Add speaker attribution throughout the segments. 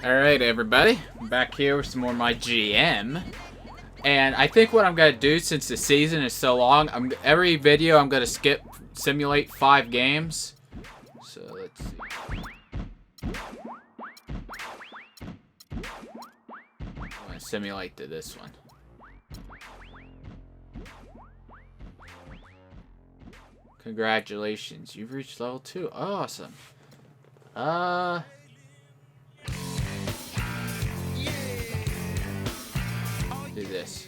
Speaker 1: Alright everybody, I'm back here with some more MyGM. And I think what I'm going to do, since the season is so long, every video I'm going to simulate 5 games. So let's see. I'm going to simulate this one. Congratulations, you've reached level 2. Awesome. Do this.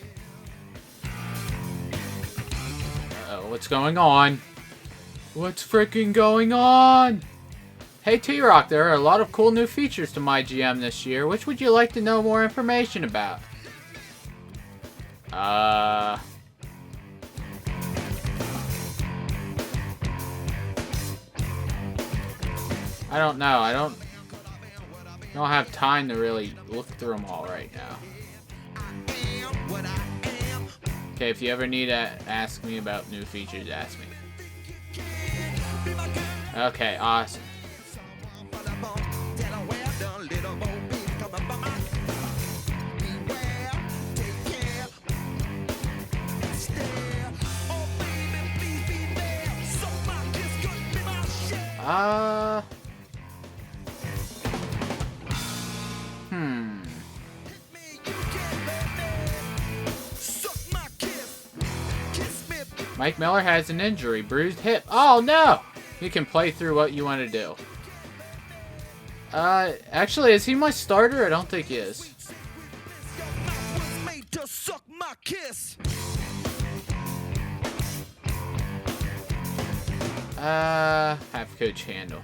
Speaker 1: Uh-oh, what's going on? What's freaking going on? Hey T-Rock, there are a lot of cool new features to MyGM this year. Which would you like to know more information about? I don't know. I don't have time to really look through them all right now. Okay, if you ever need to ask me about new features, ask me. Okay, awesome. Mike Miller has an injury, bruised hip. Oh no! You can play through what you want to do. Actually, is he my starter? I don't think he is. Have coach handle.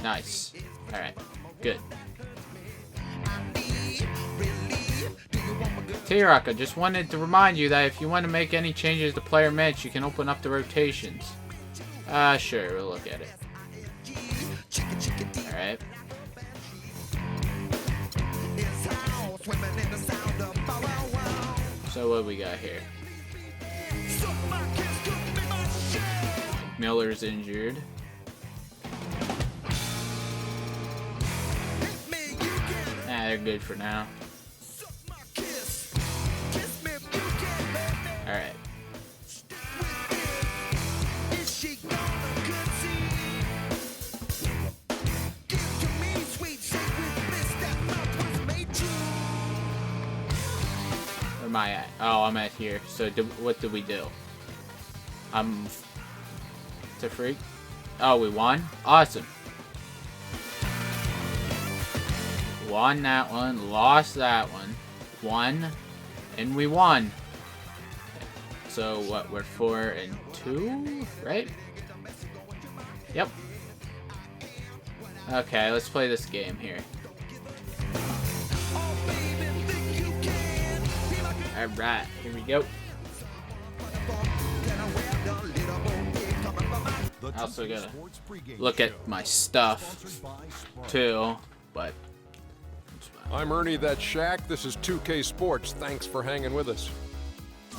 Speaker 1: Nice. Alright, good. T-Rock, I just wanted to remind you that if you want to make any changes to player bench, you can open up the rotations. Sure, we'll look at it. Alright. So what we got here? Miller's injured. Nah, they're good for now. Alright. Where am I at? Oh, I'm at here. So what did we do? It's a freak. Oh, we won? Awesome. Won that one, lost that one, won, and we won. So what, we're 4-2, right? Yep. Okay, let's play this game here. Alright, here we go. I also gotta look at my stuff too, but
Speaker 2: I'm Ernie, that's Shaq. This is 2K Sports. Thanks for hanging with us.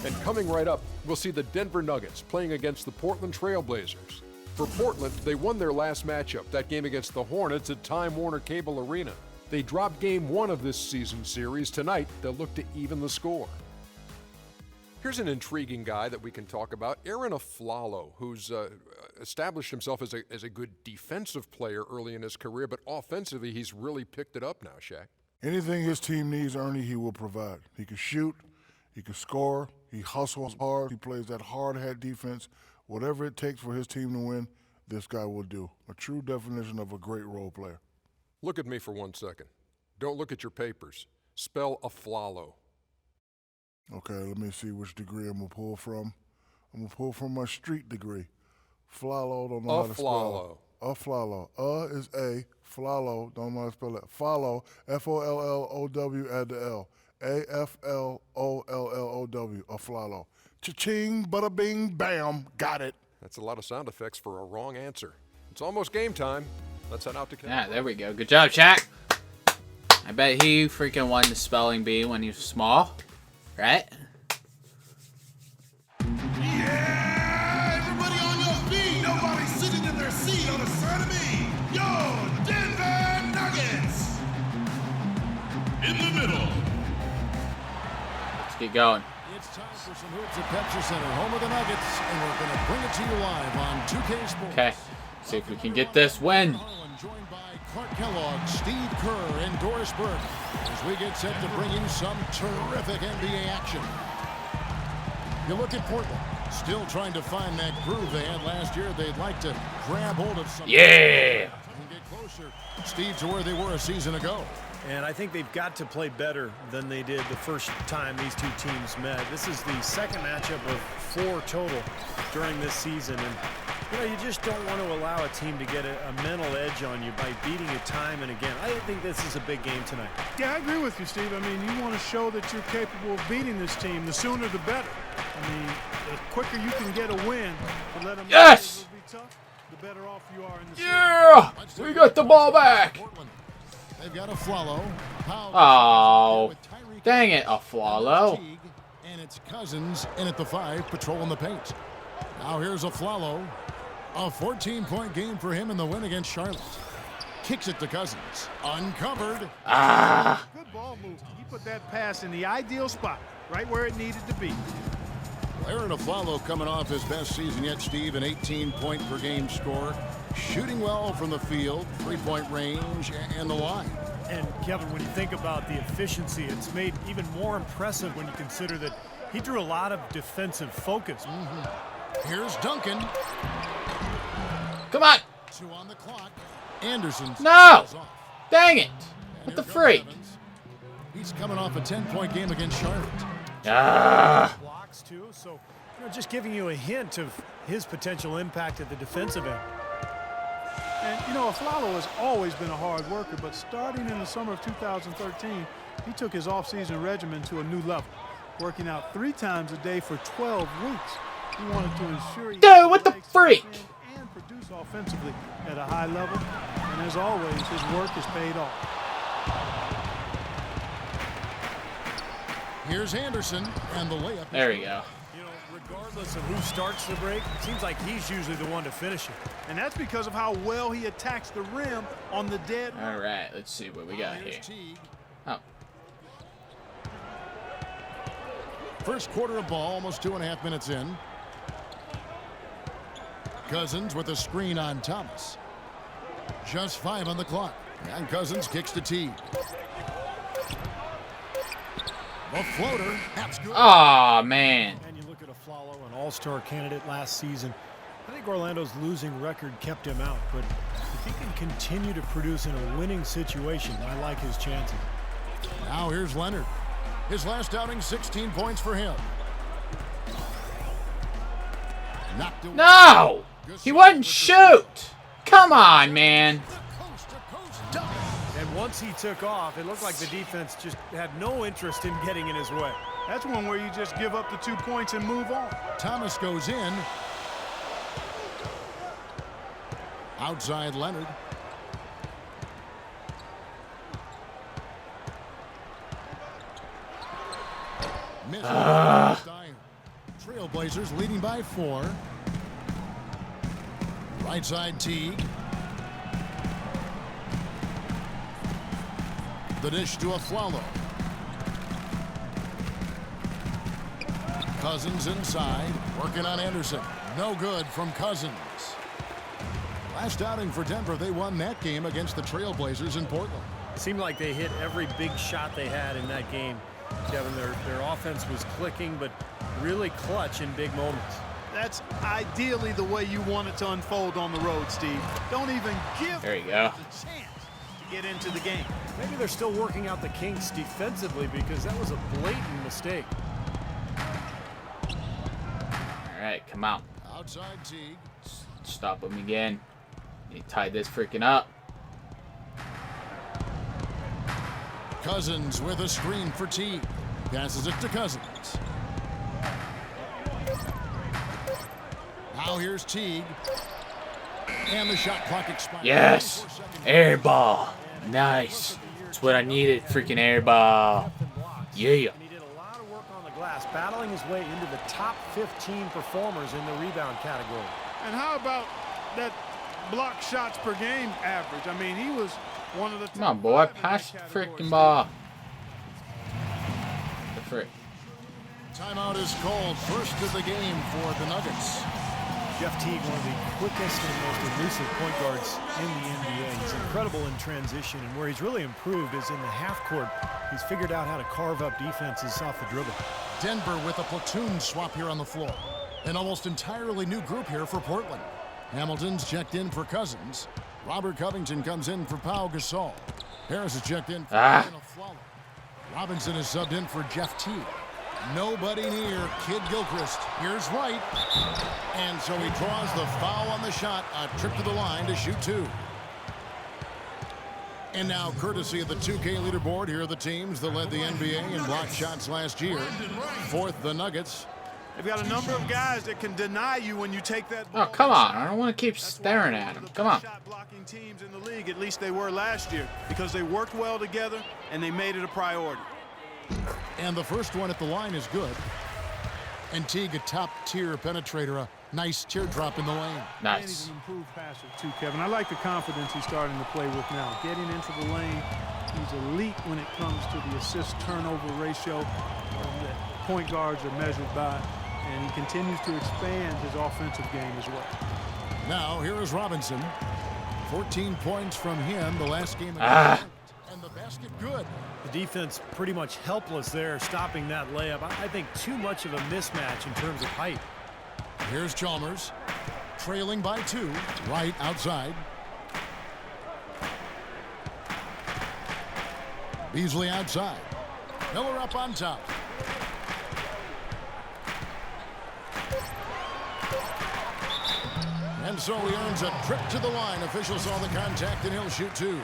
Speaker 2: And coming right up, we'll see the Denver Nuggets playing against the Portland Trail Blazers. For Portland, they won their last matchup, that game against the Hornets at Time Warner Cable Arena. They dropped game 1 of this season series. Tonight, they'll look to even the score. Here's an intriguing guy that we can talk about, Aaron Aflalo, who's established himself as a good defensive player early in his career, but offensively, he's really picked it up now, Shaq.
Speaker 3: Anything his team needs, Ernie, he will provide. He can shoot, he can score, he hustles hard, he plays that hard-hat defense. Whatever it takes for his team to win, this guy will do. A true definition of a great role player.
Speaker 2: Look at me for 1 second. Don't look at your papers. Spell Aflalo.
Speaker 3: Okay, let me see which degree I'm going to pull from. I'm going to pull from my street degree. Flalo, don't know how to spell it. Aflalo. Is A. Flalo, don't know how to spell it. Follow, F-O-L-L-O-W, add the L. A-F-L-O-L-L-O-W, Aflalo. Cha-ching, bada bing, bam, got it.
Speaker 2: That's a lot of sound effects for a wrong answer. It's almost game time. Let's head out to
Speaker 1: yeah, there we go. Good job, Shaq. I bet he freaking won the spelling bee when he was small. Right?
Speaker 4: Yeah! Everybody on your feet! Nobody sitting in their seat on a Sunday! in the middle.
Speaker 1: Let's get going.
Speaker 5: It's time for some hoops at Pepsi Center, home of the Nuggets, and we're going to bring it to you live on 2K Sports.
Speaker 1: Okay, see if we can get this win.
Speaker 5: Joined by Clark Kellogg, Steve Kerr, and Doris Burke, as we get set to bring you some terrific NBA action. You look at Portland, still trying to find that groove they had last year. They'd like to grab hold of something.
Speaker 1: Yeah!
Speaker 5: And get closer, Steve, to where they were a season ago.
Speaker 6: And I think they've got to play better than they did the first time these two teams met. This is the second matchup of 4 total during this season. And, you know, you just don't want to allow a team to get a mental edge on you by beating you time and again. I think this is a big game tonight.
Speaker 7: Yeah, I agree with you, Steve. I mean, you want to show that you're capable of beating this team. The sooner, the better. I mean, the quicker you can get a win to let them know it will be tough, the better off you are in the season.
Speaker 1: Yeah! We got the ball back!
Speaker 5: They've got a Flalo.
Speaker 1: Oh, dang it, a Flalo.
Speaker 5: And it's Cousins in at the 5, patrolling the paint. Now here's a Flalo. A 14-point game for him in the win against Charlotte. Kicks it to Cousins. Uncovered.
Speaker 7: Good ball move. He put that pass in the ideal spot, right where it needed to be.
Speaker 5: Aaron Aflalo coming off his best season yet, Steve, an 18-point per game score. Shooting well from the field, 3-point range, and the line.
Speaker 6: And, Kevin, when you think about the efficiency, it's made even more impressive when you consider that he drew a lot of defensive focus.
Speaker 5: Here's Duncan.
Speaker 1: Come on!
Speaker 5: 2 on the clock. Anderson.
Speaker 1: No! Dang it! What the freak?
Speaker 5: He's coming off a 10-point game against Charlotte.
Speaker 6: Blocks, too, so you know, just giving you a hint of his potential impact at the defensive end.
Speaker 7: And, you know, Aflalo has always been a hard worker, but starting in the summer of 2013, he took his offseason regimen to a new level, working out 3 times a day for 12 weeks. He wanted to ensure he
Speaker 1: Dude, what the freak?
Speaker 7: and produce offensively at a high level. And as always, his work has paid off.
Speaker 5: Here's Anderson and the layup.
Speaker 1: There we go.
Speaker 6: You know, regardless of who starts the break, it seems like he's usually the one to finish it.
Speaker 7: And that's because of how well he attacks the rim on the dead.
Speaker 1: All right, let's see what we got here. Oh.
Speaker 5: First quarter of ball, almost 2.5 minutes in. Cousins with a screen on Thomas. Just 5 on the clock. And Cousins kicks to Teague. The floater. That's good.
Speaker 1: Aw, man.
Speaker 6: And you look at Aflalo, an all-star candidate last season. I think Orlando's losing record kept him out, but if he can continue to produce in a winning situation, I like his chances.
Speaker 5: Now here's Leonard. His last outing, 16 points for him. Knocked away.
Speaker 1: No! He wouldn't shoot! Come on, man.
Speaker 6: And once he took off, it looked like the defense just had no interest in getting in his way.
Speaker 7: That's one where you just give up the 2 points and move on.
Speaker 5: Thomas goes in. Outside Leonard. Trailblazers leading by 4. Right side Teague. The dish to Aflalo. Cousins inside, working on Anderson. No good from Cousins. Last outing for Denver, they won that game against the Trailblazers in Portland.
Speaker 6: Seemed like they hit every big shot they had in that game. Kevin, their offense was clicking, but really clutch in big moments.
Speaker 7: That's ideally the way you want it to unfold on the road, Steve. Don't even give
Speaker 1: There you go.
Speaker 7: them a chance to get into the game.
Speaker 6: Maybe they're still working out the kinks defensively because that was a blatant mistake.
Speaker 1: All right, come out.
Speaker 5: Outside Teague.
Speaker 1: Stop him again. He tied this freaking up.
Speaker 5: Cousins with a screen for Teague. Passes it to Cousins. Now here's Teague. And the shot clock expires.
Speaker 1: Yes! Air ball. Nice. That's what I needed, freaking air ball. Yeah.
Speaker 6: And he did a lot of work on the glass, battling his way into the top 15 performers in the rebound category.
Speaker 7: And how about that block shots per game average? I mean, he was one of the top
Speaker 1: Come on, boy.
Speaker 7: 5 in
Speaker 1: Pass
Speaker 7: that
Speaker 1: the
Speaker 7: category.
Speaker 1: freaking ball. free.
Speaker 5: Timeout is called. First of the game for the Nuggets.
Speaker 6: Jeff Teague, one of the quickest and most elusive point guards in the NBA. He's incredible in transition, and where he's really improved is in the half court. He's figured out how to carve up defenses off the dribble.
Speaker 5: Denver with a platoon swap here on the floor. An almost entirely new group here for Portland. Hamilton's checked in for Cousins. Robert Covington comes in for Pau Gasol. Harris is checked in for Flalo. Robinson is subbed in for Jeff Teague. Nobody near Kid Gilchrist. Here's Wright. And so he draws the foul on the shot. A trip to the line to shoot two. And now, courtesy of the 2K leaderboard, here are the teams that led the NBA in block shots last year. Fourth, the Nuggets.
Speaker 7: They've got a number of guys that can deny you when you take that
Speaker 1: Oh, come on. I don't want to keep staring at him. Come on.
Speaker 7: Shot blocking teams in the league, at least they were last year, because they worked well together and they made it a priority.
Speaker 5: And the first one at the line is good. And Teague, a top-tier penetrator, a nice teardrop in the lane.
Speaker 7: And he's an improved passer too, Kevin. I like the confidence he's starting to play with now. Getting into the lane, he's elite when it comes to the assist-turnover ratio that point guards are measured by. And he continues to expand his offensive game as well.
Speaker 5: Now, here is Robinson. 14 points from him the last game. And the basket good.
Speaker 6: The defense pretty much helpless there, stopping that layup. I think too much of a mismatch in terms of height.
Speaker 5: Here's Chalmers, trailing by 2, right outside. Beasley outside. Miller up on top. And so he earns a trip to the line. Officials saw the contact, and he'll shoot 2.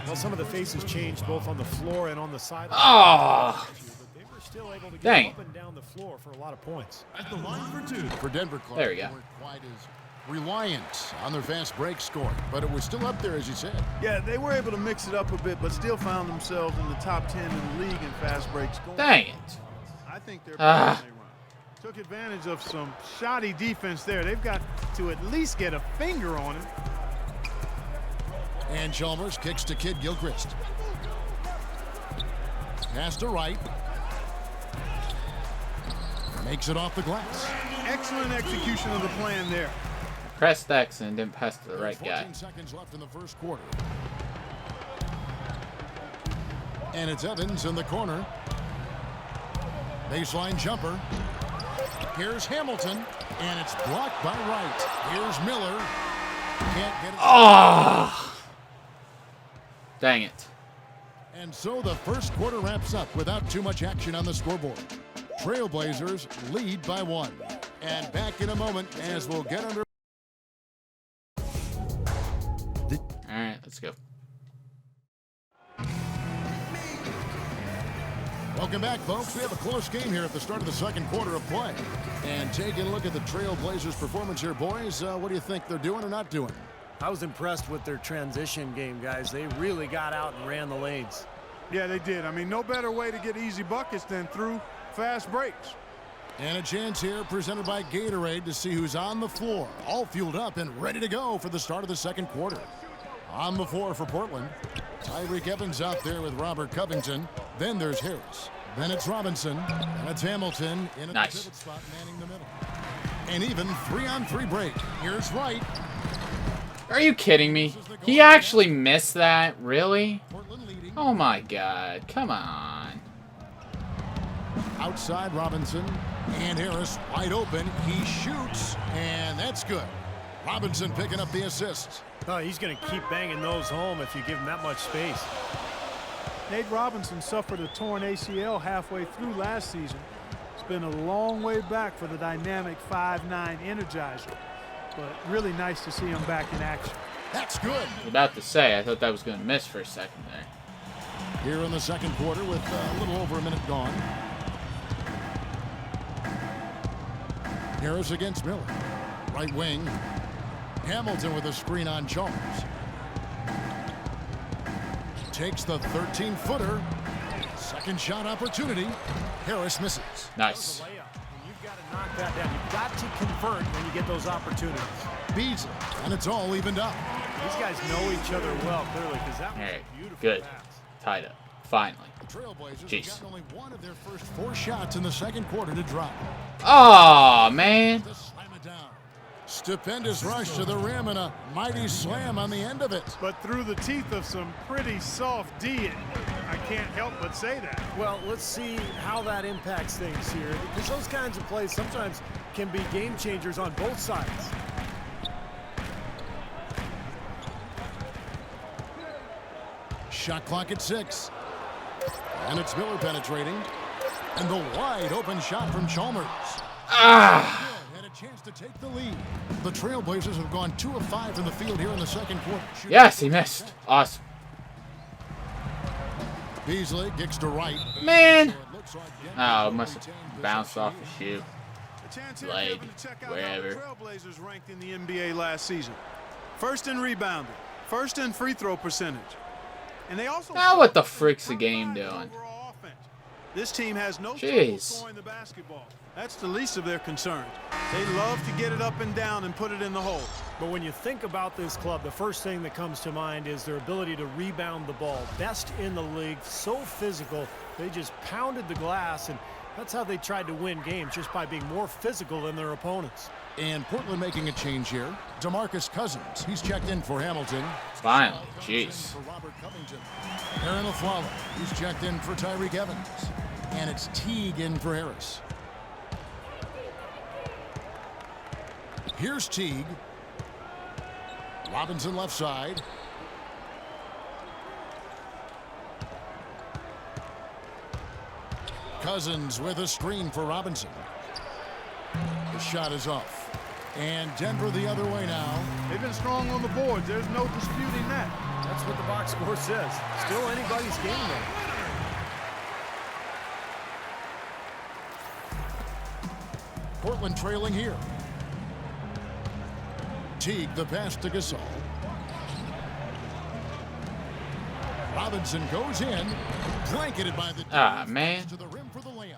Speaker 6: Well, some of the faces changed both on the floor and on the sideline.
Speaker 1: Oh!
Speaker 6: But they were still able to
Speaker 1: Dang.
Speaker 6: get up and down the floor for a lot of points.
Speaker 5: At the line for 2. For Denver, Clark,
Speaker 1: There we go.
Speaker 5: they weren't quite as reliant on their fast break scoring, but it was still up there, as you said.
Speaker 7: Yeah, they were able to mix it up a bit, but still found themselves in the top 10 in the league in fast breaks.
Speaker 1: Dang it.
Speaker 7: I think they're better than they run. Took advantage of some shoddy defense there. They've got to at least get a finger on it.
Speaker 5: And Chalmers kicks to Kid Gilchrist. Pass to Wright. Makes it off the glass.
Speaker 7: Excellent execution of the plan there.
Speaker 1: Pressed X and didn't pass to the right guy.
Speaker 5: 14 seconds left in the first quarter. And it's Evans in the corner. Baseline jumper. Here's Hamilton, and it's blocked by Wright. Here's Miller. Can't get it.
Speaker 1: Oh! Dang it.
Speaker 5: And so the first quarter wraps up without too much action on the scoreboard. Trailblazers lead by 1. And back in a moment as we'll get under.
Speaker 1: All right, let's go.
Speaker 5: Welcome back, folks. We have a close game here at the start of the second quarter of play. And taking a look at the Trailblazers' performance here, boys, what do you think they're doing or not doing?
Speaker 6: I was impressed with their transition game, guys. They really got out and ran the lanes.
Speaker 7: Yeah, they did. I mean, no better way to get easy buckets than through fast breaks.
Speaker 5: And a chance here presented by Gatorade to see who's on the floor, all fueled up and ready to go for the start of the second quarter. On the floor for Portland, Tyreke Evans out there with Robert Covington. Then there's Harris. Then it's Robinson. And it's Hamilton in a
Speaker 1: Nice.
Speaker 5: pivot spot manning the middle. And even 3-on-3 break. Here's Wright.
Speaker 1: Are you kidding me? He actually missed that? Really?
Speaker 5: Portland leading.
Speaker 1: Oh my god. Come on.
Speaker 5: Outside Robinson. And Harris wide open. He shoots. And that's good. Robinson picking up the assist.
Speaker 6: Oh, he's going to keep banging those home if you give him that much space.
Speaker 7: Nate Robinson suffered a torn ACL halfway through last season. It's been a long way back for the dynamic 5'9" Energizer, but really nice to see him back in action.
Speaker 5: That's good.
Speaker 1: I was about to say, I thought that was going to miss for a second there.
Speaker 5: Here in the second quarter with a little over a minute gone. Harris against Miller. Right wing. Hamilton with a screen on Chalmers. Takes the 13-footer. Second shot opportunity. Harris misses.
Speaker 1: Nice.
Speaker 6: Layup. And you've got to knock that down. You've got to convert when you get those opportunities.
Speaker 5: Beasley. And it's all evened up.
Speaker 6: These guys know each other well, clearly, because that was
Speaker 1: All right,
Speaker 6: a beautiful
Speaker 1: good.
Speaker 6: pass.
Speaker 1: Tied up. Finally.
Speaker 5: Trailblazers
Speaker 1: Jeez.
Speaker 5: have gotten only one of their first 4 shots in the second quarter to drop.
Speaker 1: Oh, man.
Speaker 5: To slam it down. Stupendous rush to the rim and a mighty slam on the end of it.
Speaker 7: But through the teeth of some pretty soft D, I can't help but say that.
Speaker 6: Well, let's see how that impacts things here, because those kinds of plays sometimes can be game changers on both sides.
Speaker 5: Shot clock at 6. And it's Miller penetrating. And the wide open shot from Chalmers.
Speaker 1: Ah!
Speaker 5: Had a chance to take the lead. The Trailblazers have gone 2 of 5 from the field here in the second quarter.
Speaker 1: Yes, he missed. Awesome.
Speaker 5: Beasley kicks to right.
Speaker 1: Man.
Speaker 5: It looks like Denver
Speaker 1: Oh, it
Speaker 5: will
Speaker 1: must have
Speaker 5: retain
Speaker 1: bounced off
Speaker 5: possession
Speaker 1: his
Speaker 5: here.
Speaker 1: shoe.
Speaker 7: A chance here,
Speaker 1: Leg,
Speaker 7: Kevin, to check out
Speaker 1: wherever.
Speaker 7: how the Trailblazers ranked in the NBA last season. First in rebounding, first in free throw percentage. And they also
Speaker 1: Now what the frick's the game doing?
Speaker 7: overall offense. This team has no trouble
Speaker 1: Jeez.
Speaker 7: scoring the basketball. That's the least of their concerns. They love to get it up and down and put it in the hole.
Speaker 6: But when you think about this club, the first thing that comes to mind is their ability to rebound the ball. Best in the league, so physical. They just pounded the glass, and that's how they tried to win games, just by being more physical than their opponents.
Speaker 5: And Portland making a change here. DeMarcus Cousins. He's checked in for Hamilton.
Speaker 1: Finally. Jeez.
Speaker 5: For Robert Covington. Aaron Aflalo. He's checked in for Tyreek Evans. And it's Teague in for Harris. Here's Teague. Robinson left side. Cousins with a screen for Robinson. The shot is off. And Denver the other way now.
Speaker 7: They've been strong on the boards. There's no disputing that.
Speaker 6: That's what the box score says. Still anybody's game, though.
Speaker 5: Portland trailing here. Teague the pass to Gasol. Robinson goes in, blanketed by the
Speaker 1: man.
Speaker 5: to the rim for the layup.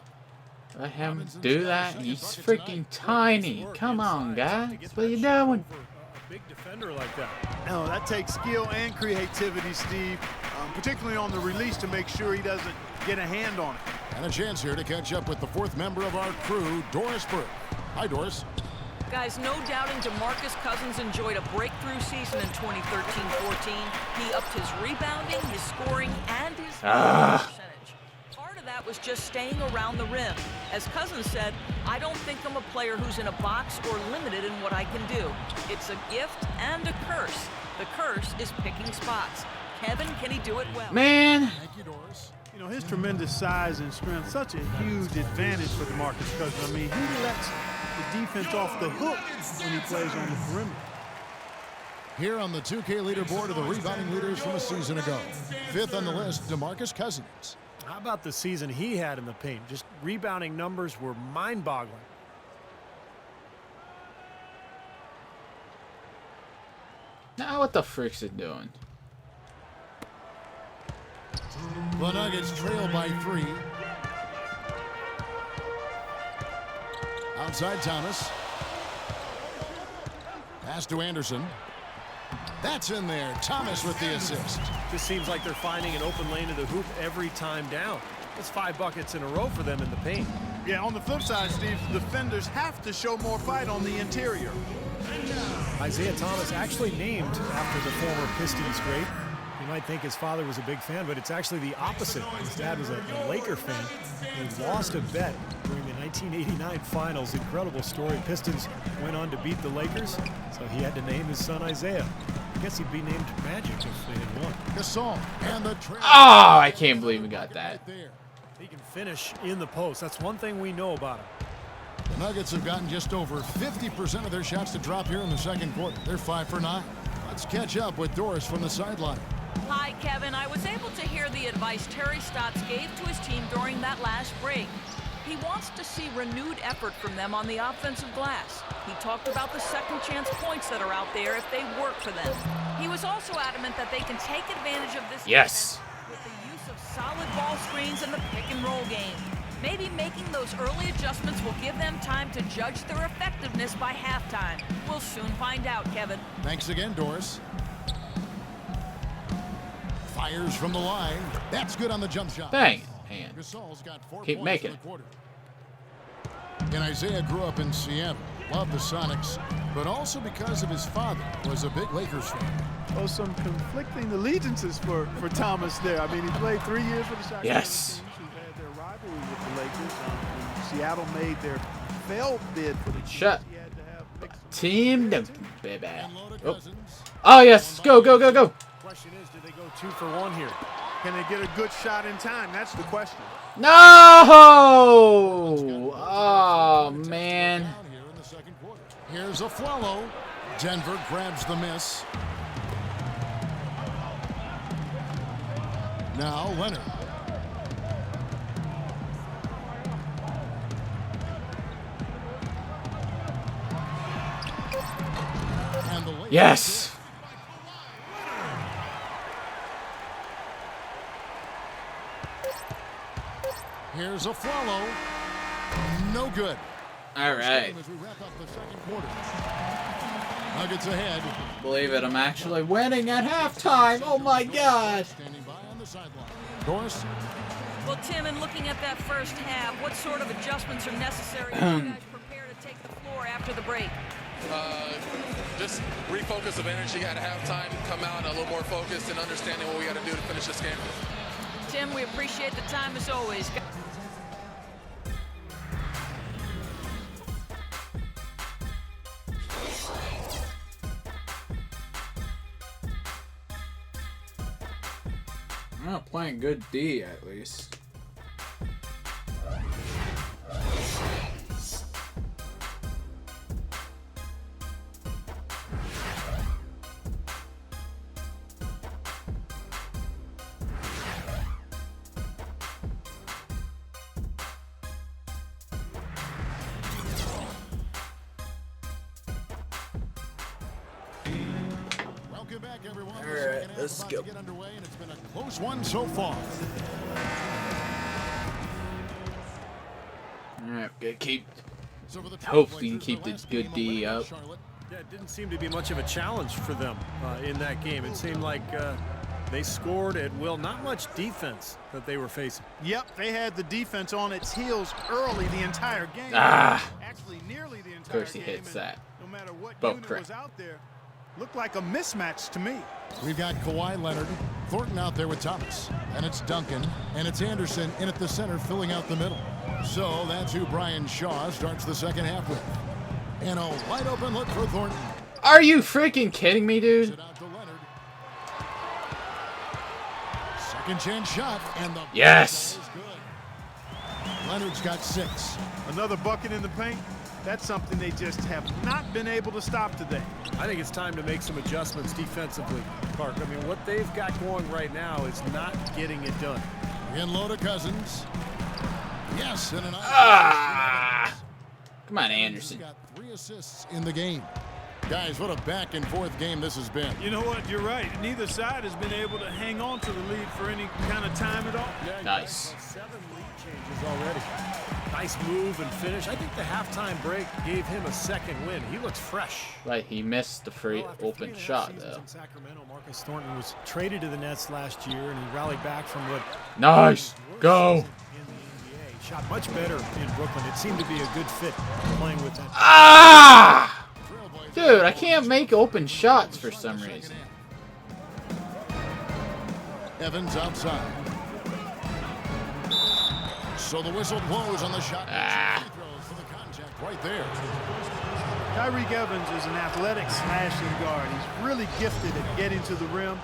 Speaker 1: Let him do that. He's freaking tiny. Come on, guys. What are you doing?
Speaker 6: A big defender like that.
Speaker 7: No, that takes skill and creativity, Steve, particularly on the release to make sure he doesn't get a hand on it.
Speaker 5: And a chance here to catch up with the 4th member of our crew, Doris Burke. Hi, Doris.
Speaker 4: Guys, no doubting DeMarcus Cousins enjoyed a breakthrough season in 2013-14. He upped his rebounding, his scoring, and his percentage. Part of that was just staying around the rim. As Cousins said, I don't think I'm a player who's in a box or limited in what I can do. It's a gift and a curse. The curse is picking spots. Kevin, can he do it well?
Speaker 1: Man.
Speaker 5: Thank you, Doris.
Speaker 7: You know, his tremendous size and strength, such a huge advantage for DeMarcus Cousins. I mean, he lets the defense off the hook when he plays on the perimeter.
Speaker 5: Here on the 2K leaderboard are the rebounding leaders from a season ago. 5th on the list, DeMarcus Cousins.
Speaker 6: How about the season he had in the paint? Just rebounding numbers were mind-boggling.
Speaker 1: Now what the frick's it doing?
Speaker 5: The Nuggets trail by 3. Outside Thomas. Pass to Anderson. That's in there. Thomas with the assist.
Speaker 6: Just seems like they're finding an open lane to the hoop every time down. That's 5 buckets in a row for them in the paint.
Speaker 7: Yeah, on the flip side, Steve, the defenders have to show more fight on the interior.
Speaker 6: Isaiah Thomas actually named after the former Pistons great. You might think his father was a big fan, but it's actually the opposite. His dad was a Laker fan. He lost a bet during the 1989 finals. Incredible story. Pistons went on to beat the Lakers, so he had to name his son Isaiah. I guess he'd be named Magic if they had won.
Speaker 5: Gasol and the trail.
Speaker 1: Oh, I can't believe we got that.
Speaker 5: Right there.
Speaker 6: He can finish in the post. That's one thing we know about him.
Speaker 5: The Nuggets have gotten just over 50% of their shots to drop here in the second quarter. They're 5 for 9. Let's catch up with Doris from the sideline.
Speaker 4: Hi, Kevin. I was able to hear the advice Terry Stotts gave to his team during that last break. He wants to see renewed effort from them on the offensive glass. He talked about the second chance points that are out there if they work for them. He was also adamant that they can take advantage of this
Speaker 1: Yes.
Speaker 4: defense with the use of solid ball screens and the pick and roll game. Maybe making those early adjustments will give them time to judge their effectiveness by halftime. We'll soon find out, Kevin.
Speaker 5: Thanks again, Doris. Fires from the line. That's good on the jump shot.
Speaker 1: Dang it, man.
Speaker 5: Gasol's got 4
Speaker 1: Keep
Speaker 5: points
Speaker 1: making
Speaker 5: in the
Speaker 1: it.
Speaker 5: quarter. And Isaiah grew up in Seattle. Loved the Sonics, but also because of his father was a big Lakers fan.
Speaker 7: Oh, some conflicting allegiances for Thomas there. I mean, he played 3 years for the Sacramento
Speaker 1: Yes.
Speaker 7: Kings, who had their rivalry with the Lakers. When Seattle made their failed bid for the Kings,
Speaker 1: Shut.
Speaker 7: he had to have mixed
Speaker 1: Team Duncan, baby.
Speaker 5: And Loda
Speaker 1: Oh.
Speaker 5: Cousins.
Speaker 1: Oh, yes. Go, go, go, go.
Speaker 6: Question is, do they go 2 for 1 here?
Speaker 7: Can they get a good shot in time? That's the question.
Speaker 1: No! Oh, man.
Speaker 5: Down here in the second quarter. Here's a Flalo. Denver grabs the miss. Now Leonard. And the Lakers
Speaker 1: Yes.
Speaker 5: Here's a Flalo. No good.
Speaker 1: All right.
Speaker 5: As we wrap up the second quarter. Nuggets ahead.
Speaker 1: Believe it, I'm actually winning at halftime. Oh, my God.
Speaker 5: Standing by on the sideline. Doris.
Speaker 4: Well, Tim, in looking at that first half, what sort of adjustments are necessary as you guys prepare to take the floor after the break?
Speaker 8: Just refocus of energy at halftime, come out a little more focused and understanding what we got to do to finish this game.
Speaker 4: Tim, we appreciate the time as always.
Speaker 1: I'm not playing good D, at least.
Speaker 5: Welcome back, everyone.
Speaker 1: All right, let's go.
Speaker 5: Get underway, and it's been a close one so far.
Speaker 1: All right, gotta keep.
Speaker 5: So for the
Speaker 1: Hopefully you
Speaker 5: Trailblazers,
Speaker 1: keep
Speaker 5: their
Speaker 1: this
Speaker 5: last
Speaker 1: good
Speaker 5: game
Speaker 1: D
Speaker 5: eliminated
Speaker 1: up.
Speaker 5: Charlotte.
Speaker 6: Yeah, it didn't seem to be much of a challenge for them in that game. It seemed like they scored at will. Not much defense that they were facing.
Speaker 7: Yep, they had the defense on its heels early the entire game.
Speaker 1: Ah.
Speaker 7: Actually, nearly the entire game.
Speaker 1: Of course he
Speaker 7: game,
Speaker 1: hits
Speaker 7: and
Speaker 1: that.
Speaker 7: No matter what
Speaker 1: Both
Speaker 7: unit
Speaker 1: correct.
Speaker 7: was out there, looked like a mismatch to me.
Speaker 5: We've got Kawhi Leonard, Thornton out there with Thomas, and it's Duncan, and it's Anderson in at the center filling out the middle. So that's who Brian Shaw starts the second half with. And a wide open look for Thornton.
Speaker 1: Are you freaking kidding me, dude?
Speaker 5: It out to Leonard. Second chance shot, and the
Speaker 1: Yes.
Speaker 5: shot is good. Leonard's got 6.
Speaker 7: Another bucket in the paint. That's something they just have not been able to stop today.
Speaker 6: I think it's time to make some adjustments defensively, Clark. I mean, what they've got going right now is not getting it done.
Speaker 5: In low to Cousins. Yes, and an
Speaker 1: Ah! Come on, Anderson.
Speaker 5: He's got 3 assists in the game. Guys, what a back and forth game this has been.
Speaker 7: You know what? You're right. Neither side has been able to hang on to the lead for any kind of time at all.
Speaker 6: Yeah,
Speaker 1: Nice.
Speaker 6: 7 lead changes already. Nice move and finish. I think the halftime break gave him a second win. He looks fresh.
Speaker 1: Like he missed the free
Speaker 6: Well, after
Speaker 1: open
Speaker 6: 3.5
Speaker 1: shot
Speaker 6: seasons
Speaker 1: though.
Speaker 6: in Sacramento, Marcus Thornton was traded to the Nets last year, and he rallied back from what
Speaker 1: Nice.
Speaker 6: worst
Speaker 1: Go.
Speaker 6: season in the NBA. Shot much better in Brooklyn. It seemed to be a good fit playing with that.
Speaker 1: Ah! Dude, I can't make open shots for some reason.
Speaker 5: Evans outside. So the whistle blows on the shot.
Speaker 1: Ah.
Speaker 5: Free throws for the contact right there.
Speaker 7: Tyreek Evans is an athletic smashing guard. He's really gifted at getting to the rim.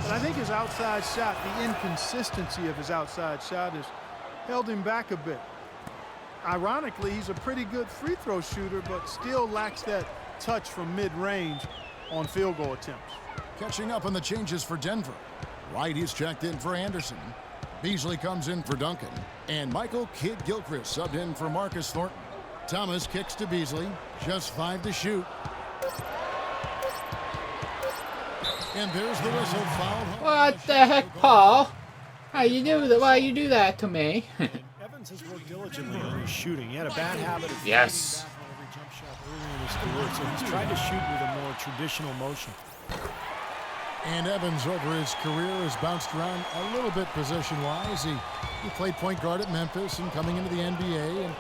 Speaker 7: But I think his outside shot, the inconsistency of his outside shot has held him back a bit. Ironically, he's a pretty good free throw shooter, but still lacks that touch from mid-range on field goal attempts.
Speaker 5: Catching up on the changes for Denver. White is checked in for Anderson. Beasley comes in for Duncan. And Michael Kidd-Gilchrist subbed in for Marcus Thornton. Thomas kicks to Beasley. Just 5 to shoot. And there's the whistle. Foul.
Speaker 1: What the heck, Paul? How you do that? Why you do that to me?
Speaker 6: Evans has worked diligently on his shooting. He had a bad habit of
Speaker 1: Yes.
Speaker 6: back on every jump shot early in his career, so he's tried to shoot with a more traditional motion.
Speaker 5: And Evans, over his career, has bounced around a little bit position-wise. He played point guard at Memphis and coming into the NBA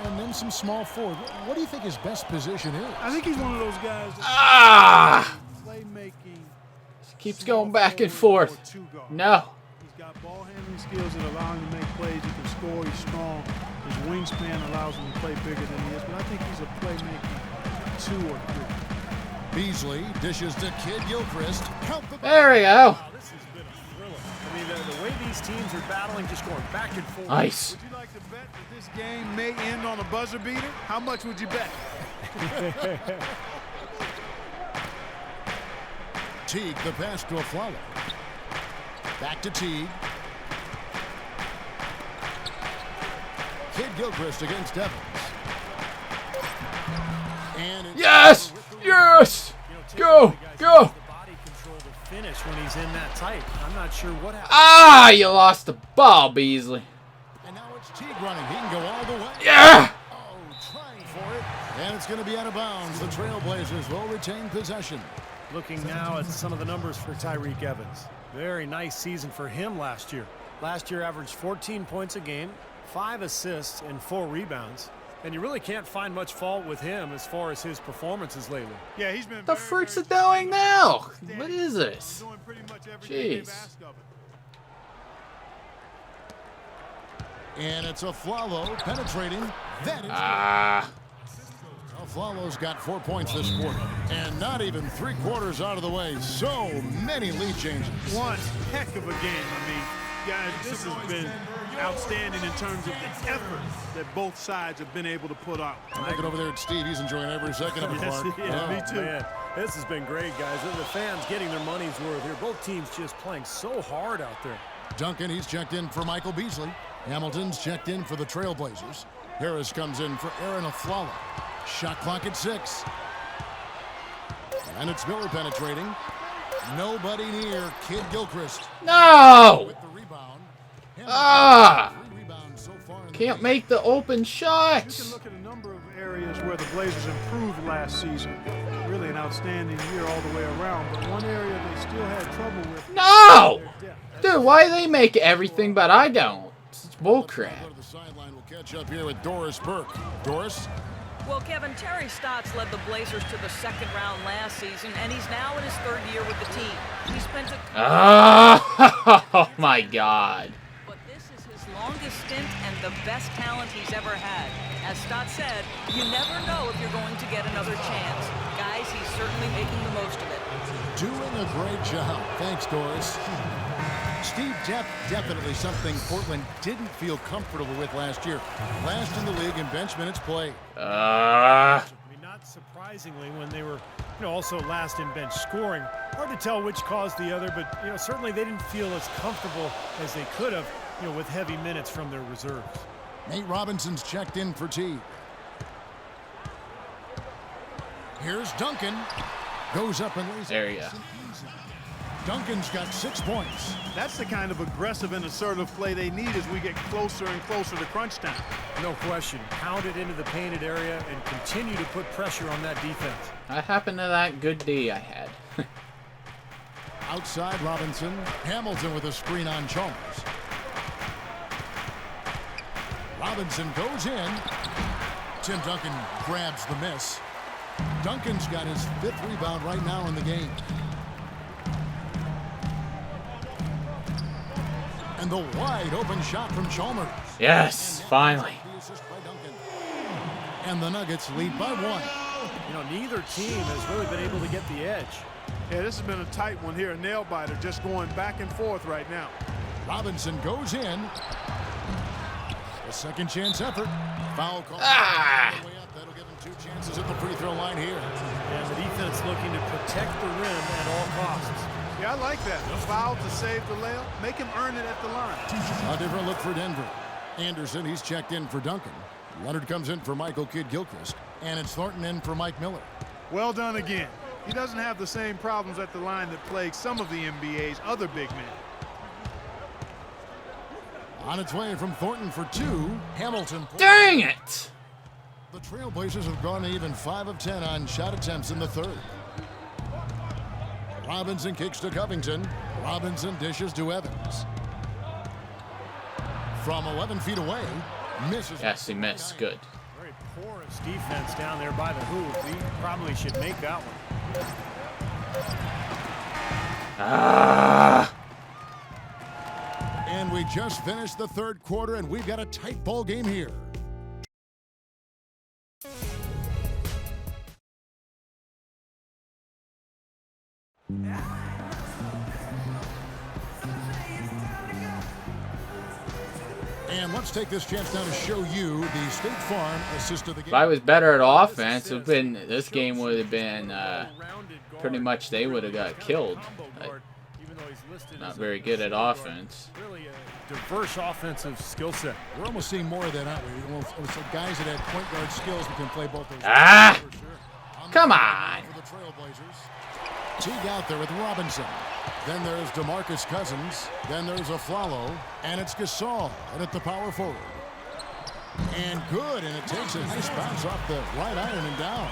Speaker 5: and then some small forward. What do you think his best position is?
Speaker 7: I think he's one of those guys that playmaking.
Speaker 1: Keeps going back and forth. No.
Speaker 7: He's got ball handling skills that allow him to make plays. He can score. He's strong. His wingspan allows him to play bigger than he is. But I think he's a playmaking 2 or 3.
Speaker 5: Beasley dishes to Kid Gilchrist.
Speaker 1: There we go.
Speaker 6: Wow, this has been a thriller. I mean, the way these teams are battling, just going back and forth.
Speaker 1: Nice.
Speaker 7: Would you like to bet that this game may end on a buzzer beater? How much would you bet?
Speaker 5: Teague, the pass to Aflalo. Back to Teague. Kid Gilchrist against Evans. And
Speaker 1: Yes! Yes! Go! Go!
Speaker 6: The body control to finish when he's in that tight. I'm not sure what happened.
Speaker 1: Ah! You lost the ball, Beasley.
Speaker 5: now it's Teague running. He can go all the way.
Speaker 1: Yeah!
Speaker 5: Oh, trying for it. And it's going to be out of bounds. The Trailblazers will retain possession.
Speaker 6: Looking now at some of the numbers for Tyreke Evans. Very nice season for him last year. Last year averaged 14 points a game, 5 assists, and 4 rebounds. And you really can't find much fault with him as far as his performances lately.
Speaker 7: Yeah, he's been.
Speaker 1: The fruits of doing now. What is this?
Speaker 7: Doing pretty much everything they've
Speaker 1: Jeez.
Speaker 7: asked of him.
Speaker 5: And it's Aflalo penetrating. That is
Speaker 1: Ah.
Speaker 5: Aflalo's got 4 points this quarter. And not even 3/4 out of the way. So many lead changes.
Speaker 7: One heck of a game. I mean, guys, this has been outstanding in terms of the effort that both sides have been able to put out.
Speaker 5: Looking over there at Steve. He's enjoying every second of it,
Speaker 7: Yes,
Speaker 5: Clark.
Speaker 7: yeah, me too.
Speaker 6: Man, this has been great, guys. The fans getting their money's worth here. Both teams just playing so hard out there.
Speaker 5: Duncan, he's checked in for Michael Beasley. Hamilton's checked in for the Trailblazers. Harris comes in for Aaron Aflalo. Shot clock at 6. And it's Miller penetrating. Nobody near Kid Gilchrist
Speaker 1: No!
Speaker 5: with the rebound.
Speaker 1: Ah!
Speaker 5: 3 rebounds so far in the
Speaker 1: Can't
Speaker 5: game.
Speaker 1: make the open
Speaker 7: You
Speaker 1: shots.
Speaker 7: can look at a number of areas where the Blazers improved last season. Really an outstanding year all the way around. But one area they still had trouble with.
Speaker 1: No!
Speaker 7: Their depth.
Speaker 1: Dude, why do they make everything but I don't? It's bullcrap.
Speaker 5: Go to the sideline. We'll catch up here with Doris Burke. Doris?
Speaker 4: Well, Kevin, Terry Stotts led the Blazers to the 2nd round last season, and he's now in his 3rd year with the team. He spent a
Speaker 1: Oh my God.
Speaker 4: but this is his longest stint and the best talent he's ever had. As Stott said, you never know if you're going to get another chance. Guys, he's certainly making the most of it.
Speaker 5: Doing a great job. Thanks, Doris. Steve, definitely something Portland didn't feel comfortable with last year. Last in the league in bench minutes played.
Speaker 6: I mean, not surprisingly, when they were, also last in bench scoring. Hard to tell which caused the other, but certainly they didn't feel as comfortable as they could have, with heavy minutes from their reserves.
Speaker 5: Nate Robinson's checked in for T. Here's Duncan. Goes up and lays it.
Speaker 1: There you go.
Speaker 5: Duncan's got 6 points.
Speaker 7: That's the kind of aggressive and assertive play they need as we get closer and closer to crunch time.
Speaker 6: No question. Pound it into the painted area and continue to put pressure on that defense.
Speaker 1: What happened to that good D I had?
Speaker 5: Outside Robinson. Hamilton with a screen on Chalmers. Robinson goes in. Tim Duncan grabs the miss. Duncan's got his 5th rebound right now in the game. And the wide open shot from Chalmers.
Speaker 1: Yes, finally.
Speaker 5: The assist by Duncan. And the Nuggets lead by 1.
Speaker 6: Neither team has really been able to get the edge.
Speaker 7: Yeah, this has been a tight one here, a nail-biter, just going back and forth right now.
Speaker 5: Robinson goes in. A second chance effort. Foul call.
Speaker 1: Ah!
Speaker 5: All the way up. That'll give him 2 chances at the free throw line here.
Speaker 6: And the defense looking to protect the rim at all costs.
Speaker 7: Yeah, I like that. A foul to save the layup. Make him earn it at the line.
Speaker 5: A different look for Denver. Anderson, he's checked in for Duncan. Leonard comes in for Michael Kidd Gilchrist. And it's Thornton in for Mike Miller.
Speaker 7: Well done again. He doesn't have the same problems at the line that plague some of the NBA's other big men.
Speaker 5: On its way from Thornton for 2. Hamilton.
Speaker 1: Dang it!
Speaker 5: The Trailblazers have gone to even 5 of 10 on shot attempts in the 3rd. Robinson kicks to Covington. Robinson dishes to Evans. From 11 feet away, misses.
Speaker 1: Yes, he missed. Good.
Speaker 6: Very porous defense down there by the hoop. He probably should make that one.
Speaker 1: Ah!
Speaker 5: And we just finished the third quarter, and we've got a tight ball game here. And let's take this chance now to show you the State Farm assist of the game.
Speaker 1: If I was better at offense, this game would have been pretty much they would have got killed. Not very good at offense.
Speaker 6: Really a diverse offensive skill set.
Speaker 5: We're almost seeing more of that, aren't we? Well, it's the guys that have point guard skills who can play both those.
Speaker 1: Ah! Come on!
Speaker 5: For the Trailblazers. Teague out there with Robinson. Then there's DeMarcus Cousins. Then there's Aflalo. And it's Gasol. And at the power forward. And good. And it takes a nice bounce off the right iron and down.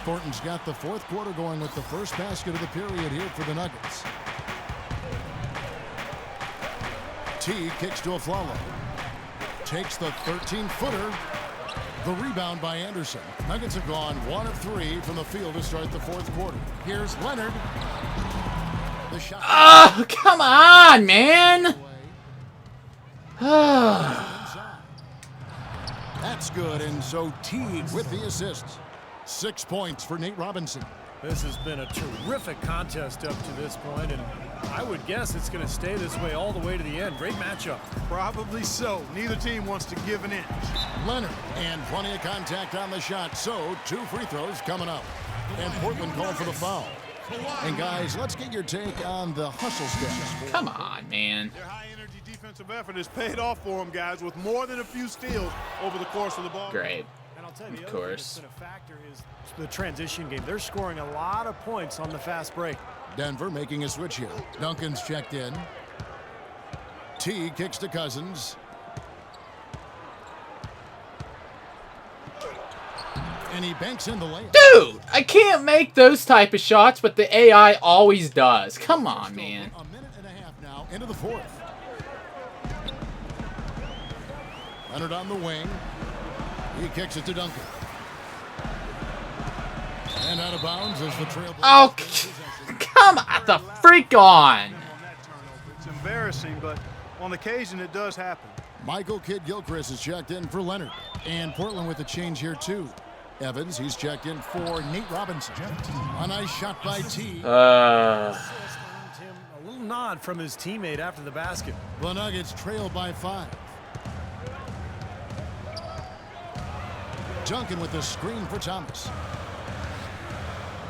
Speaker 5: Thornton's got the fourth quarter going with the first basket of the period here for the Nuggets. Teague kicks to Aflalo. Takes the 13-footer. The rebound by Anderson. Nuggets have gone 1 of 3 from the field to start the fourth quarter. Here's Leonard. The shot.
Speaker 1: Oh, come on, man!
Speaker 5: That's good, and so Teague with the assist. 6 points for Nate Robinson.
Speaker 6: This has been a terrific contest up to this point, and I would guess it's going to stay this way all the way to the end. Great matchup.
Speaker 7: Probably so. Neither team wants to give an inch.
Speaker 5: Leonard, and plenty of contact on the shot, so 2 free throws coming up. And Portland called for the foul. And guys, let's get your take on the hustle steps.
Speaker 1: Come on, man.
Speaker 7: Their high-energy defensive effort has paid off for them, guys, with more than a few steals over the course of the ball.
Speaker 1: Great.
Speaker 6: And I'll tell you,
Speaker 1: Of
Speaker 6: the other thing
Speaker 1: course.
Speaker 6: that's been a factor is the transition game. They're scoring a lot of points on the fast break.
Speaker 5: Denver making a switch here. Duncan's checked in. Teague kicks to Cousins. And he banks in the layup.
Speaker 1: Dude, I can't make those type of shots, but the AI always does. Come on, man.
Speaker 5: A minute and a half now into the fourth. Leonard on the wing. He kicks it to Duncan. And out of bounds as the Trailblazers.
Speaker 1: Oh, come on, the freak on.
Speaker 7: It's embarrassing, but on occasion it does happen.
Speaker 5: Michael Kidd-Gilchrist is checked in for Leonard. And Portland with a change here, too. Evans, he's checked in for Nate Robinson. A nice shot by T.
Speaker 6: A little nod from his teammate after the basket.
Speaker 5: The Nuggets trail by 5. Duncan with the screen for Thomas.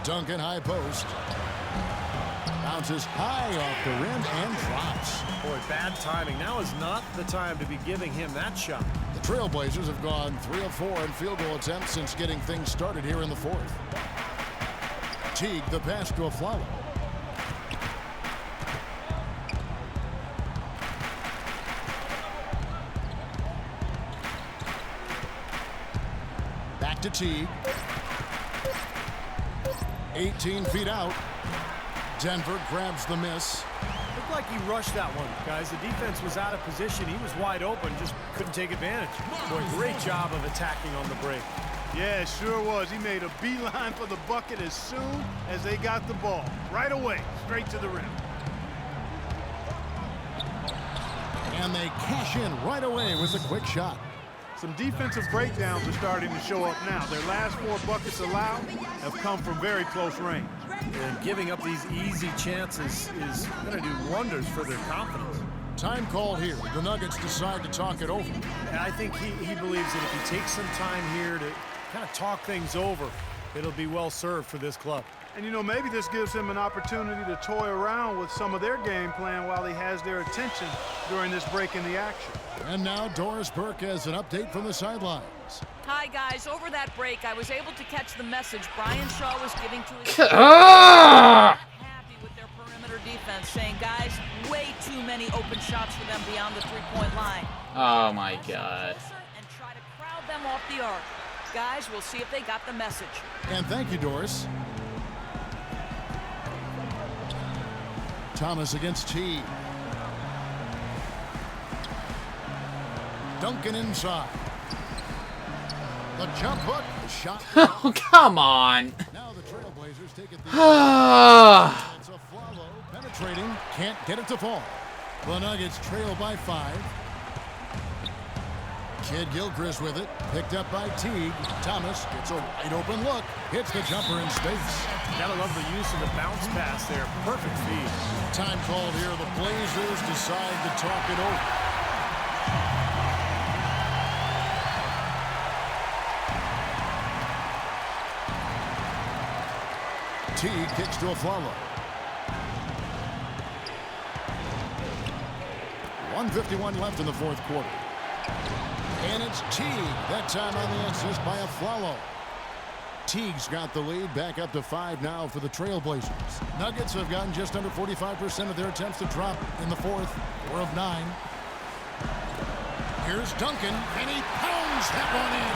Speaker 5: Duncan high post. Bounces high off the rim and drops.
Speaker 6: Boy, bad timing. Now is not the time to be giving him that shot.
Speaker 5: The Trailblazers have gone 3 of 4 in field goal attempts since getting things started here in the fourth. Teague the pass to Aflalo. Back to Teague. 18 feet out. Denver grabs the miss.
Speaker 6: Looked like he rushed that one, guys. The defense was out of position. He was wide open, just couldn't take advantage. Boy, great job of attacking on the break.
Speaker 7: Yeah, it sure was. He made a beeline for the bucket as soon as they got the ball. Right away, straight to the rim.
Speaker 5: And they cash in right away with a quick shot.
Speaker 7: Some defensive breakdowns are starting to show up now. Their last 4 buckets allowed have come from very close range.
Speaker 6: And giving up these easy chances is going to do wonders for their confidence.
Speaker 5: Time called here. The Nuggets decide to talk it over.
Speaker 6: And I think he believes that if he takes some time here to kind of talk things over, it'll be well served for this club.
Speaker 7: And, you know, maybe this gives him an opportunity to toy around with some of their game plan while he has their attention during this break in the action.
Speaker 5: And now Doris Burke has an update from the sidelines.
Speaker 4: Hi, guys. Over that break, I was able to catch the message Brian Shaw was giving to his
Speaker 1: Ah!
Speaker 4: happy with their perimeter defense, saying, guys, way too many open shots for them beyond the three-point line.
Speaker 1: Oh, my God.
Speaker 4: And try to crowd them off the arc. Guys, we'll see if they got the message.
Speaker 5: And thank you, Doris. Thomas against Teague. Duncan inside. The jump hook. The shot.
Speaker 1: Oh, come on.
Speaker 5: Now the Trailblazers take it.
Speaker 1: Ah.
Speaker 5: It's a Flalo penetrating. Can't get it to fall. The Nuggets trail by 5. Kid Gilchrist with it. Picked up by Teague. Thomas gets a wide open look. Hits the jumper in space.
Speaker 6: Gotta love the use of the bounce pass there. Perfect feed.
Speaker 5: Time called here. The Blazers decide to talk it over. Teague kicks to a Flalo. 1:51 left in the fourth quarter. And it's Teague. That time on the assist by a Flalo. Teague's got the lead. Back up to 5 now for the Trailblazers. Nuggets have gotten just under 45% of their attempts to drop in the fourth. 4 of 9. Here's Duncan, and he pounds that one in.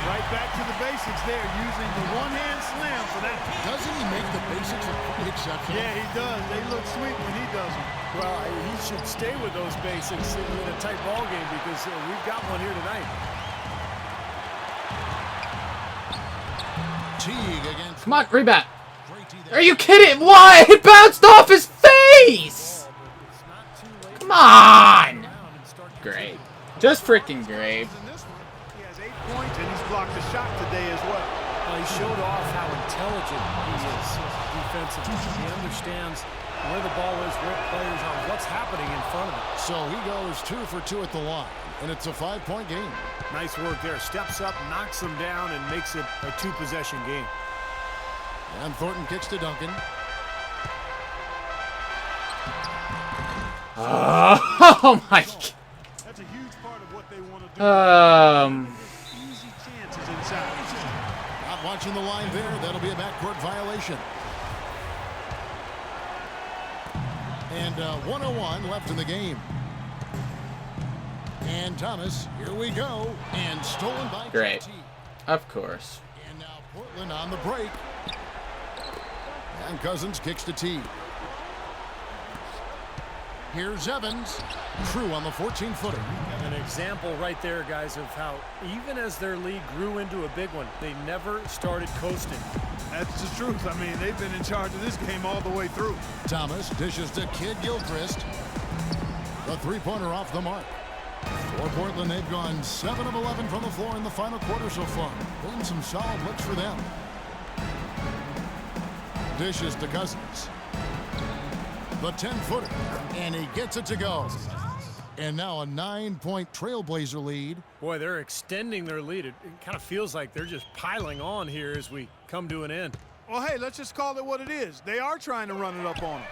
Speaker 7: Right back to the basics there, using the one-hand slam for that.
Speaker 5: Doesn't he make the basics pretty exceptional?
Speaker 7: Yeah, he does. They look sweet when he does them.
Speaker 6: Well, he should stay with those basics in a tight ball game because we've got one here tonight.
Speaker 5: Teague against.
Speaker 1: Come on, rebound. Are you kidding? What? It bounced off his face. Come on. Great. Just freaking great.
Speaker 7: He has 8 points, and he's blocked a shot today as well.
Speaker 6: He showed off how intelligent he is defensively. He understands where the ball is, where players are, what's happening in front of him.
Speaker 5: So he goes 2 for 2 at the line, and it's a 5-point game.
Speaker 6: Nice work there. Steps up, knocks them down, and makes it a 2-possession game.
Speaker 5: And Thornton kicks to Duncan.
Speaker 1: Oh my God.
Speaker 7: That's a huge part of what they want to do. Easy chances inside.
Speaker 5: Not watching the line there. That'll be a backcourt violation. And 1:01 left in the game. And Thomas, here we go. And stolen by
Speaker 1: Great.
Speaker 5: JT.
Speaker 1: Of course.
Speaker 5: And now Portland on the break. And Cousins kicks to Teague. Here's Evans. True on the 14-footer.
Speaker 6: An example right there, guys, of how even as their lead grew into a big one, they never started coasting.
Speaker 7: That's the truth. I mean, they've been in charge of this game all the way through.
Speaker 5: Thomas dishes to Kid Gilchrist. The three-pointer off the mark. For Portland, they've gone 7 of 11 from the floor in the final quarter so far. Been some solid looks for them. Dishes to Cousins. The 10-footer, and he gets it to go. And now a 9-point Trailblazer lead.
Speaker 6: Boy, they're extending their lead. It kind of feels like they're just piling on here as we come to an end.
Speaker 7: Well, hey, let's just call it what it is. They are trying to run it up on them.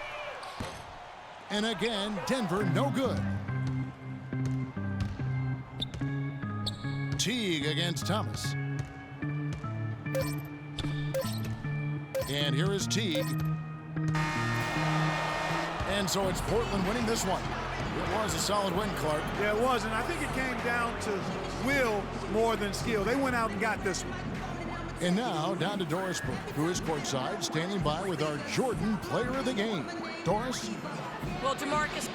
Speaker 5: And again, Denver no good. Teague against Thomas. And here is Teague. And so it's Portland winning this one. It was a solid win, Clark.
Speaker 7: Yeah, it was, and I think it came down to will more than skill. They went out and got this one.
Speaker 5: And now down to Doris Burke, who is courtside, standing by with our Jordan player of the game. Doris?
Speaker 4: Well, DeMarcus,